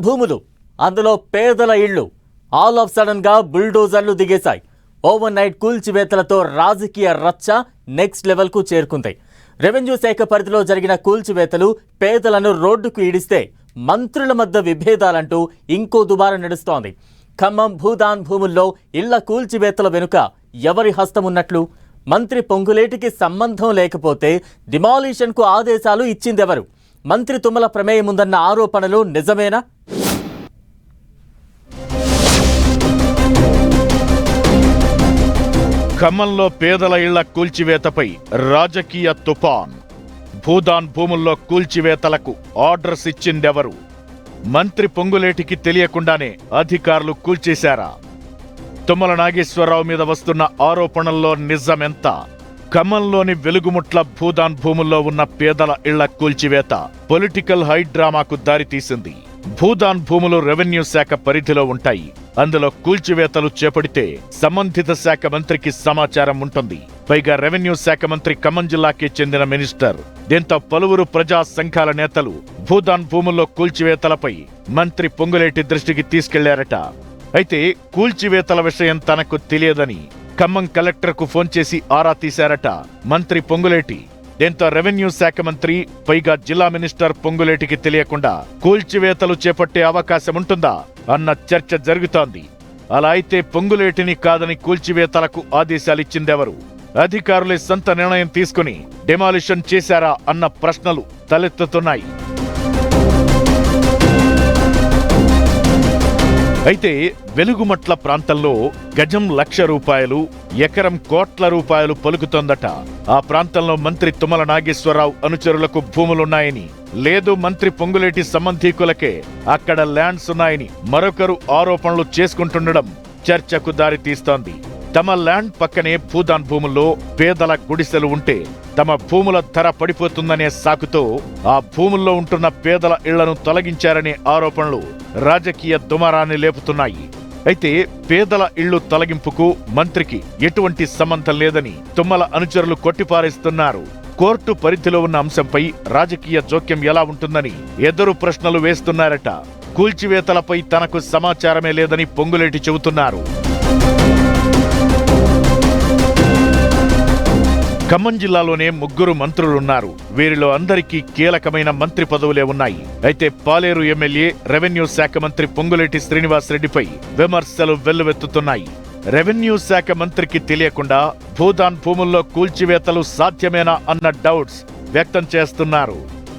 భూములు అందులో పేదల ఇళ్లు ఆల్ ఆఫ్ సడన్ గా బుల్డోజర్లు దిగేశాయి. ఓవర్ నైట్ కూల్చివేతలతో రాజకీయ రచ్చ నెక్స్ట్ లెవెల్ కు చేరుకుంది. రెవెన్యూ శాఖ పరిధిలో జరిగిన కూల్చివేతలు పేదలను రోడ్డుకు ఈడిస్తే మంత్రుల మధ్య విభేదాలంటూ ఇంకో దుబారా నడుస్తోంది. ఖమ్మం భూదాన్ భూముల్లో ఇళ్ల కూల్చివేతల వెనుక ఎవరి హస్తం ఉన్నట్లు? మంత్రి పొంగులేటికి సంబంధం లేకపోతే డిమాలిషన్ కు ఆదేశాలు ఇచ్చిందెవరు? మంత్రి తుమ్మల ప్రమేయం ఉందన్న ఆరోపణలు నిజమేనా? ఖమ్మంలో పేదల ఇళ్ల కూల్చివేతపై రాజకీయ తుఫాన్. భూదాన్ భూముల్లో కూల్చివేతలకు ఆర్డర్స్ ఇచ్చిందెవరు? మంత్రి పొంగులేటికి తెలియకుండానే అధికారులు కూల్చేశారా? తుమ్మల నాగేశ్వరరావు మీద వస్తున్న ఆరోపణల్లో నిజమెంత? ఖమ్మంలోని వెలుగుముట్ల భూదాన్ భూముల్లో ఉన్న పేదల ఇళ్ల కూల్చివేత పొలిటికల్ హైడ్రామాకు దారితీసింది. భూదాన్ భూములు రెవెన్యూ శాఖ పరిధిలో ఉంటాయి. అందులో కూల్చివేతలు చేపడితే సంబంధిత శాఖ మంత్రికి సమాచారం ఉంటుంది. పైగా రెవెన్యూ శాఖ మంత్రి ఖమ్మం జిల్లాకే చెందిన మినిస్టర్. దీంతో పలువురు ప్రజా సంఘాల నేతలు భూదాన్ భూముల్లో కూల్చివేతలపై మంత్రి పొంగులేటి దృష్టికి తీసుకెళ్లారట. అయితే కూల్చివేతల విషయం తనకు తెలియదని ఖమ్మం కలెక్టర్కు ఫోన్ చేసి ఆరా తీశారట మంత్రి పొంగులేటి. దీంతో రెవెన్యూ శాఖ మంత్రి, పైగా జిల్లా మినిస్టర్ పొంగులేటికి తెలియకుండా కూల్చివేతలు చేపట్టే అవకాశముంటుందా అన్న చర్చ జరుగుతోంది. అలా అయితే పొంగులేటిని కాదని కూల్చివేతలకు ఆదేశాలిచ్చిందెవరు? అధికారులే సొంత నిర్ణయం తీసుకుని డిమాలిషన్ చేశారా అన్న ప్రశ్నలు తలెత్తుతున్నాయి. అయితే వెలుగుమట్ల ప్రాంతంలో గజం ₹1,00,000, ఎకరం కోట్ల రూపాయలు పలుకుతోందట. ఆ ప్రాంతంలో మంత్రి తుమ్మల నాగేశ్వరరావు అనుచరులకు భూములున్నాయని, లేదు మంత్రి పొంగులేటి సంబంధీకులకే అక్కడ ల్యాండ్స్ ఉన్నాయని మరొకరు ఆరోపణలు చేసుకుంటుండడం చర్చకు దారితీస్తోంది. తమ ల్యాండ్ పక్కనే భూదాన్ భూముల్లో పేదల గుడిసెలు ఉంటే తమ భూముల ధర పడిపోతుందనే సాకుతో ఆ భూముల్లో ఉంటున్న పేదల ఇళ్లను తొలగించారనే ఆరోపణలు రాజకీయ దుమారాన్ని లేపుతున్నాయి. అయితే పేదల ఇళ్లు తొలగింపుకు మంత్రికి ఎటువంటి సంబంధం లేదని తుమ్మల అనుచరులు కొట్టిపారేస్తున్నారు. కోర్టు పరిధిలో ఉన్న అంశంపై రాజకీయ జోక్యం ఎలా ఉంటుందని ఎదురు ప్రశ్నలు వేస్తున్నారట. కూల్చివేతలపై తనకు సమాచారమే లేదని పొంగులేటి చెబుతున్నారు. ఖమ్మం జిల్లాలోనే 3 మంత్రులున్నారు. వీరిలో అందరికీ కీలకమైన మంత్రి పదవులే ఉన్నాయి. అయితే పాలేరు ఎమ్మెల్యే, రెవెన్యూ శాఖ మంత్రి పొంగులేటి శ్రీనివాసరెడ్డిపై విమర్శలు వెల్లువెత్తుతున్నాయి. రెవెన్యూ శాఖ మంత్రికి తెలియకుండా భూదాన్ భూముల్లో కూల్చివేతలు సాధ్యమేనా అన్న డౌట్స్ వ్యక్తం చేస్తున్నారు.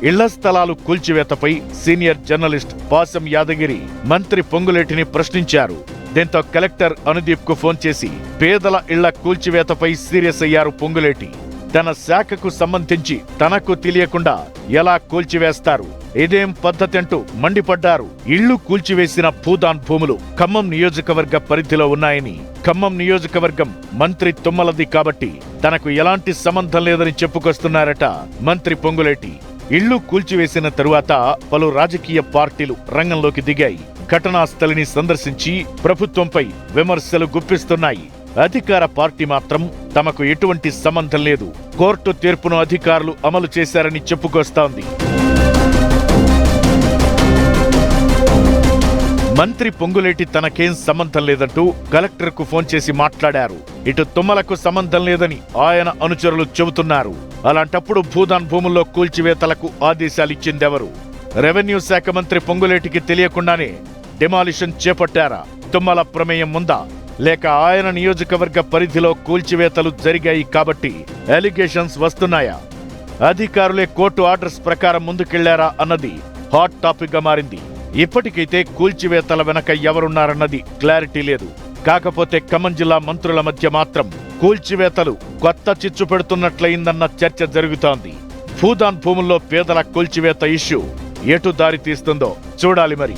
ఇళ్ల స్థలాలు కూల్చివేతపై సీనియర్ జర్నలిస్ట్ పాసం యాదగిరి మంత్రి పొంగులేటిని ప్రశ్నించారు. దీంతో కలెక్టర్ అనుదీప్ కు ఫోన్ చేసి పేదల ఇళ్ల కూల్చివేతపై సీరియస్ అయ్యారు పొంగులేటి. తన శాఖకు సంబంధించి తనకు తెలియకుండా ఎలా కూల్చివేస్తారు, ఇదేం పద్ధతి అంటూ మండిపడ్డారు. ఇళ్లు కూల్చివేసిన భూదాన్ భూములు ఖమ్మం నియోజకవర్గ పరిధిలో ఉన్నాయని, ఖమ్మం నియోజకవర్గం మంత్రి తుమ్మలది కాబట్టి తనకు ఎలాంటి సంబంధం లేదని చెప్పుకొస్తున్నారట మంత్రి పొంగులేటి. ఇళ్లు కూల్చివేసిన తరువాత పలు రాజకీయ పార్టీలు రంగంలోకి దిగాయి. ఘటనా స్థలిని సందర్శించి ప్రభుత్వంపై విమర్శలు గుప్పిస్తున్నాయి. అధికార పార్టీ మాత్రం తమకు ఎటువంటి సంబంధం లేదు, కోర్టు తీర్పును అధికారులు అమలు చేశారని చెప్పుకొస్తోంది. మంత్రి పొంగులేటి తనకేం సంబంధం లేదంటూ కలెక్టర్కు ఫోన్ చేసి మాట్లాడారు. ఇటు తుమ్మలకు సంబంధం లేదని ఆయన అనుచరులు చెబుతున్నారు. అలాంటప్పుడు భూదాన్ భూముల్లో కూల్చివేతలకు ఆదేశాలిచ్చిందెవరు? రెవెన్యూ శాఖ మంత్రి పొంగులేటికి తెలియకుండానే డిమాలిషన్ చేపట్టారా? తుమ్మల ప్రమేయం ఉందా? లేక ఆయన నియోజకవర్గ పరిధిలో కూల్చివేతలు జరిగాయి కాబట్టి అలిగేషన్స్ వస్తున్నాయా? అధికారులే కోర్టు ఆర్డర్స్ ప్రకారం ముందుకెళ్లారా అన్నది హాట్ టాపిక్ గా మారింది. ఇప్పటికైతే కూల్చివేతల వెనక ఎవరున్నారన్నది క్లారిటీ లేదు. కాకపోతే ఖమ్మం జిల్లా మంత్రుల మధ్య మాత్రం కూల్చివేతలు కొత్త చిచ్చు పెడుతున్నట్లయిందన్న చర్చ జరుగుతోంది. భూదాన్ భూముల్లో పేదల కూల్చివేత ఇష్యూ ఎటు దారి తీస్తుందో చూడాలి మరి.